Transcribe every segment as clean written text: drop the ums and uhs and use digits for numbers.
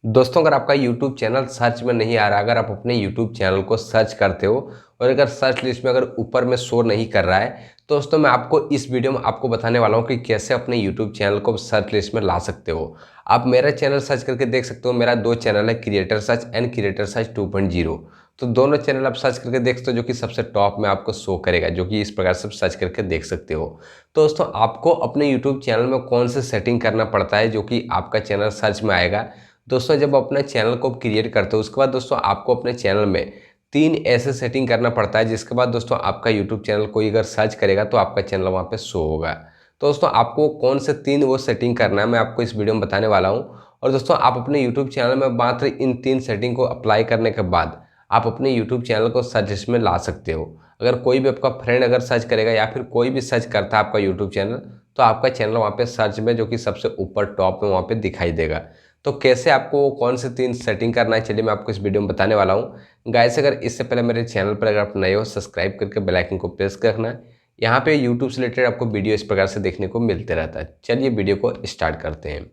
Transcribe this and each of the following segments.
दोस्तों, अगर आपका YouTube चैनल सर्च में नहीं आ रहा, अगर आप अपने YouTube चैनल को सर्च करते हो और अगर सर्च लिस्ट में अगर ऊपर में शो नहीं कर रहा है, तो दोस्तों मैं आपको इस वीडियो में आपको बताने वाला हूं कि कैसे अपने YouTube चैनल को सर्च लिस्ट में ला सकते हो। आप मेरा चैनल सर्च करके देख सकते हो। मेरा दो चैनल है, creator search and creator search 2.0। तो दोनों चैनल आप सर्च करके देख सकते हो, जो कि सबसे टॉप में आपको शो करेगा, जो कि इस प्रकार से सर्च करके देख सकते हो। तो दोस्तों, आपको अपने यूट्यूब चैनल में कौन से सेटिंग करना पड़ता है जो कि आपका चैनल सर्च में आएगा। दोस्तों, जब अपने चैनल को क्रिएट करते हो, उसके बाद दोस्तों आपको अपने चैनल में 3 ऐसे सेटिंग करना पड़ता है, जिसके बाद दोस्तों आपका यूट्यूब चैनल कोई अगर सर्च करेगा तो आपका चैनल वहाँ पे शो होगा। तो दोस्तों, आपको कौन से 3 वो सेटिंग करना है, मैं आपको इस वीडियो में बताने वाला हूँ। और दोस्तों, आप अपने यूट्यूब चैनल में मात्र इन 3 सेटिंग को अप्लाई करने के बाद आप अपने यूट्यूब चैनल को सर्च लिस्ट में ला सकते हो। अगर कोई भी आपका फ्रेंड अगर सर्च करेगा या फिर कोई भी सर्च करता है आपका यूट्यूब चैनल, तो आपका चैनल वहाँ पे सर्च में, जो कि सबसे ऊपर टॉप में वहाँ पे दिखाई देगा। तो कैसे आपको कौन से 3 सेटिंग करना है, चलिए मैं आपको इस वीडियो में बताने वाला हूँ। गाइस, अगर इससे पहले मेरे चैनल पर अगर आप नए हो, सब्सक्राइब करके बेल आइकन को प्रेस कर रखना है। यहाँ पे यूट्यूब से रिलेटेड आपको वीडियो इस प्रकार से देखने को मिलते रहता है। चलिए वीडियो को स्टार्ट करते हैं।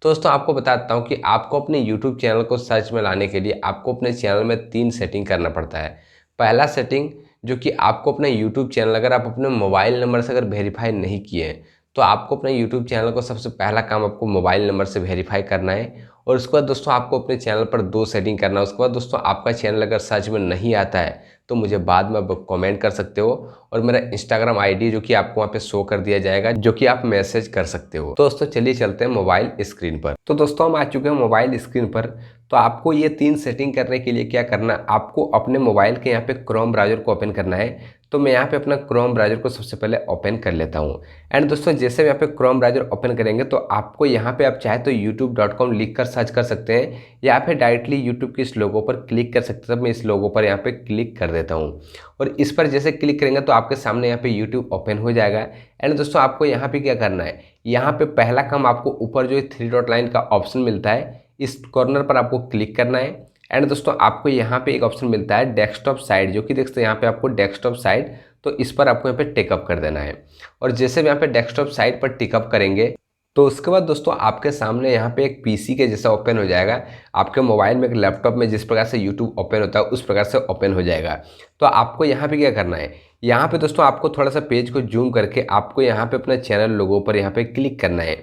तो दोस्तों, आपको बताता हूँ कि आपको अपने यूट्यूब चैनल को सर्च में लाने के लिए आपको अपने चैनल में 3 सेटिंग करना पड़ता है। पहला सेटिंग, जो कि आपको अपना यूट्यूब चैनल अगर आप अपने मोबाइल नंबर से अगर वेरीफाई नहीं किए हैं, तो आपको अपने यूट्यूब चैनल को सबसे पहला काम आपको मोबाइल नंबर से वेरीफाई करना है। और उसके बाद दोस्तों आपको अपने चैनल पर 2 सेटिंग करना है। उसके बाद दोस्तों, आपका चैनल अगर सर्च में नहीं आता है तो मुझे बाद में कमेंट कर सकते हो, और मेरा इंस्टाग्राम आईडी जो कि आपको वहाँ पे शो कर दिया जाएगा, जो कि आप मैसेज कर सकते हो। तो दोस्तों चलिए चलते हैं मोबाइल स्क्रीन पर। तो दोस्तों, हम आ चुके हैं मोबाइल स्क्रीन पर। तो आपको ये 3 सेटिंग करने के लिए क्या करना है, आपको अपने मोबाइल के यहाँ पे क्रोम ब्राउजर को ओपन करना है। तो मैं यहाँ पे अपना क्रोम ब्राउजर को सबसे पहले ओपन कर लेता हूँ। एंड दोस्तों, जैसे यहाँ पे क्रोम ब्राउजर ओपन करेंगे तो आपको यहाँ पे आप चाहे तो youtube.com लिख कर सर्च कर सकते हैं, या फिर डायरेक्टली यूट्यूब के इस लोगो पर क्लिक कर सकते हैं। तो मैं इस लोगो पर यहाँ पे क्लिक कर देता हूँ, और इस पर जैसे क्लिक करेंगे तो आपके सामने यहाँ पे यूट्यूब ओपन हो जाएगा। एंड दोस्तों, आपको यहाँ पे क्या करना है, यहाँ पे पहला काम आपको ऊपर जो 3 डॉट लाइन का ऑप्शन मिलता है, इस कॉर्नर पर आपको क्लिक करना है। एंड दोस्तों, आपको यहाँ पे एक ऑप्शन मिलता है डेस्कटॉप साइड, जो कि देख सकते हैं यहाँ पे आपको डेस्कटॉप साइड, तो इस पर आपको यहाँ पे टिकअप कर देना है। और जैसे भी यहाँ पे डेस्कटॉप साइड पर टिकअप करेंगे तो उसके बाद दोस्तों आपके सामने यहाँ पे एक पीसी के जैसा ओपन हो जाएगा। आपके मोबाइल में, एक लैपटॉप में जिस प्रकार से यूट्यूब ओपन होता है उस प्रकार से ओपन हो जाएगा। तो आपको यहाँ पे क्या करना है, यहाँ पे दोस्तों आपको थोड़ा सा पेज को जूम करके आपको यहाँ पे अपना चैनल लोगो पर यहाँ पे क्लिक करना है।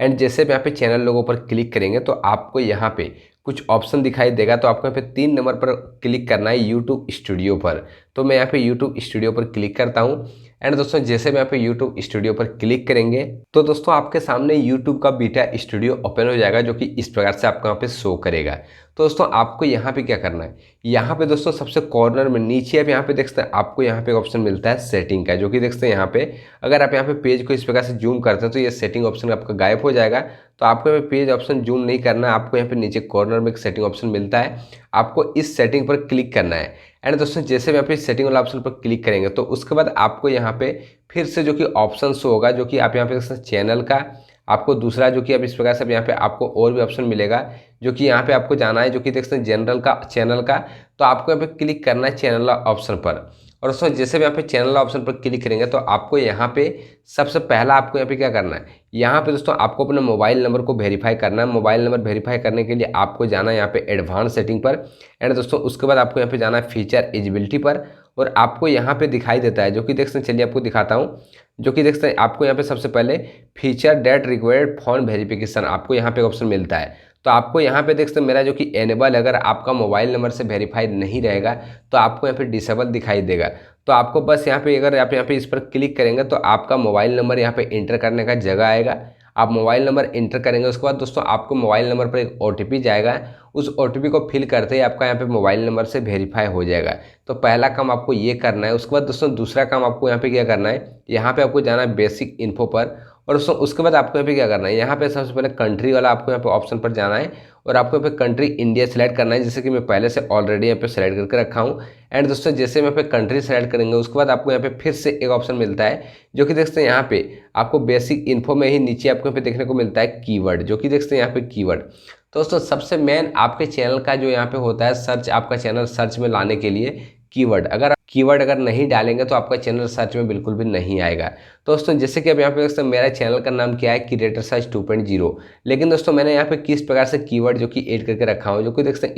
एंड जैसे भी यहाँ पे चैनल लोगो पर क्लिक करेंगे तो आपको यहाँ पे कुछ ऑप्शन दिखाई देगा। तो आपको यहाँ पे 3 नंबर पर क्लिक करना है, यूट्यूब स्टूडियो पर। तो मैं यहाँ पे यूट्यूब स्टूडियो पर क्लिक करता हूँ। एंड दोस्तों, जैसे भी यहाँ पे यूट्यूब स्टूडियो पर क्लिक करेंगे तो दोस्तों आपके सामने यूट्यूब का बीटा स्टूडियो ओपन हो जाएगा, जो कि इस प्रकार से आपको यहाँ पे शो करेगा। तो दोस्तों, आपको यहाँ पे क्या करना है, यहाँ पे दोस्तों सबसे कॉर्नर में नीचे आप यहाँ पे देख सकते हैं, आपको यहाँ पे ऑप्शन मिलता है सेटिंग का, जो कि देख सकते हैं यहाँ पे। अगर आप यहाँ पे पेज को इस प्रकार से जूम करते हैं तो ये सेटिंग ऑप्शन आपका गायब हो जाएगा। तो आपको यहाँ पे पेज ऑप्शन जूम नहीं करना है, आपको यहाँ पे नीचे कॉर्नर में एक सेटिंग ऑप्शन मिलता है, आपको इस सेटिंग पर क्लिक करना है। एंड दोस्तों, जैसे भी यहाँ पे सेटिंग वाला ऑप्शन पर क्लिक करेंगे तो उसके बाद आपको यहाँ पे फिर से जो कि ऑप्शन शो होगा, जो कि आप यहाँ पे चैनल का, आपको दूसरा जो कि अब इस प्रकार से यहाँ पे आपको और भी ऑप्शन मिलेगा, जो कि यहाँ पे आपको जाना है, जो कि देख सकते हैं जनरल का, चैनल का। तो आपको यहाँ पे क्लिक करना है चैनल ऑप्शन पर। और दोस्तों, जैसे भी यहाँ पे चैनल ऑप्शन पर क्लिक करेंगे तो आपको यहाँ पे सबसे पहला आपको यहाँ पे क्या करना है, यहाँ पे दोस्तों आपको अपने मोबाइल नंबर को वेरीफाई करना है। मोबाइल नंबर वेरीफाई करने के लिए आपको जाना है यहाँ पे एडवांस सेटिंग पर। एंड दोस्तों, उसके बाद आपको यहाँ पे जाना है फीचर एलिजिबिलिटी पर, और आपको यहाँ पे दिखाई देता है, जो कि देख सकते हैं, चलिए आपको दिखाता हूँ। जो कि देख सकते हैं, आपको यहाँ पे सबसे पहले feature date required phone verification आपको यहाँ पे ऑप्शन मिलता है। तो आपको यहाँ पे देख सकते हैं मेरा जो कि एनेबल, अगर आपका मोबाइल नंबर से वेरीफाइड नहीं रहेगा तो आपको यहाँ पे डिसेबल दिखाई देगा। तो आपको बस यहाँ पे, अगर आप यहाँ पे इस पर क्लिक करेंगे तो आपका मोबाइल नंबर यहाँ पे इंटर करने का जगह आएगा। आप मोबाइल नंबर इंटर करेंगे, उसके बाद दोस्तों आपको मोबाइल नंबर पर एक ओटीपी जाएगा। उस ओटीपी को फिल करते ही आपका यहाँ पे मोबाइल नंबर से वेरीफाई हो जाएगा। तो पहला काम आपको ये करना है। उसके बाद दोस्तों दूसरा काम आपको यहाँ पे क्या करना है, यहाँ पे आपको जाना है बेसिक इन्फो पर। और दोस्तों उसके बाद आपको यहाँ पे क्या करना है, यहाँ पे सबसे पहले कंट्री वाला आपको यहाँ पे ऑप्शन पर जाना है, और आपको यहाँ पे कंट्री इंडिया सेलेक्ट करना है, जैसे कि मैं पहले से ऑलरेडी यहाँ पे सेलेक्ट करके रखा हूँ। एंड दोस्तों, जैसे मैं यहाँ पे कंट्री सेलेक्ट करेंगे उसके बाद आपको यहाँ पे फिर से एक ऑप्शन मिलता है, जो कि देखते हैं यहाँ पे आपको बेसिक इन्फो में ही नीचे आपको यहाँ पे देखने को मिलता है कीवर्ड, जो कि देखते हैं यहाँ पे कीवर्ड। तो दोस्तों, सबसे मेन आपके चैनल का जो यहाँ पे होता है सर्च, आपका चैनल सर्च में लाने के लिए कीवर्ड, अगर कीवर्ड अगर नहीं डालेंगे तो आपका चैनल सर्च में बिल्कुल भी नहीं आएगा। तो दोस्तों जैसे कि अब यहाँ पे देख सकते हैं मेरा चैनल का नाम क्या है, क्रिएटर सर्च 2.0। लेकिन दोस्तों मैंने यहाँ पे किस प्रकार से कीवर्ड जो कि ऐड करके रखा हूँ, जो कि देख सकते हैं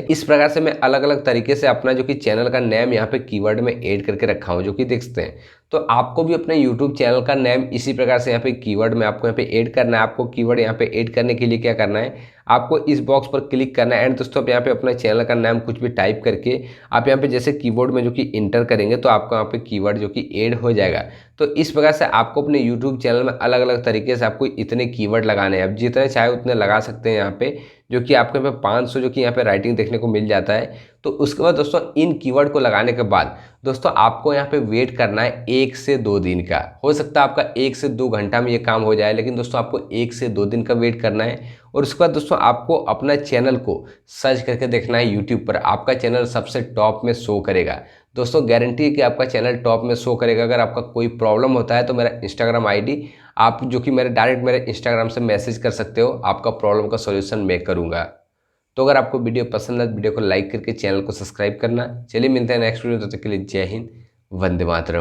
इस प्रकार से मैं अलग अलग तरीके से अपना जो कि चैनल का नेम यहाँ पे कीवर्ड में ऐड करके रखा हूँ, जो कि देख सकते हैं। तो आपको भी अपने यूट्यूब चैनल का नेम इसी प्रकार से यहाँ पे कीवर्ड में आपको यहाँ पे ऐड करना है। आपको कीवर्ड यहाँ पे ऐड करने के लिए क्या करना है, आपको इस बॉक्स पर क्लिक करना है एंड दोस्तों आप यहाँ पे अपना चैनल का नाम कुछ भी टाइप करके आप यहाँ पे जैसे कीबोर्ड में जो कि इंटर करेंगे तो आपको यहाँ पे कीवर्ड जो कि ऐड हो जाएगा। तो इस प्रकार से आपको अपने यूट्यूब चैनल में अलग अलग तरीके से आपको इतने कीवर्ड लगाने हैं। आप जितने चाहे उतने लगा सकते हैं यहाँ पे, जो कि आपको यहाँ पे 500 जो कि यहाँ पे राइटिंग देखने को मिल जाता है। तो उसके बाद दोस्तों इन कीवर्ड को लगाने के बाद दोस्तों आपको यहाँ पे वेट करना है 1 से 2 दिन का। हो सकता है आपका 1 से 2 घंटा में ये काम हो जाए, लेकिन दोस्तों आपको 1 से 2 दिन का वेट करना है। और उसके बाद दोस्तों आपको अपना चैनल को सर्च करके देखना है यूट्यूब पर, आपका चैनल सबसे टॉप में शो करेगा। दोस्तों गारंटी है कि आपका चैनल टॉप में शो करेगा। अगर आपका कोई प्रॉब्लम होता है तो मेरा इंस्टाग्राम आईडी आप जो कि डायरेक्ट मेरे इंस्टाग्राम से मैसेज कर सकते हो, आपका प्रॉब्लम का सॉल्यूशन मैं करूँगा। तो अगर आपको वीडियो पसंद है तो वीडियो को लाइक करके चैनल को सब्सक्राइब करना। चलिए मिलते हैं नेक्स्ट वीडियो, तब तक के लिए जय हिंद, वंदे मातरम।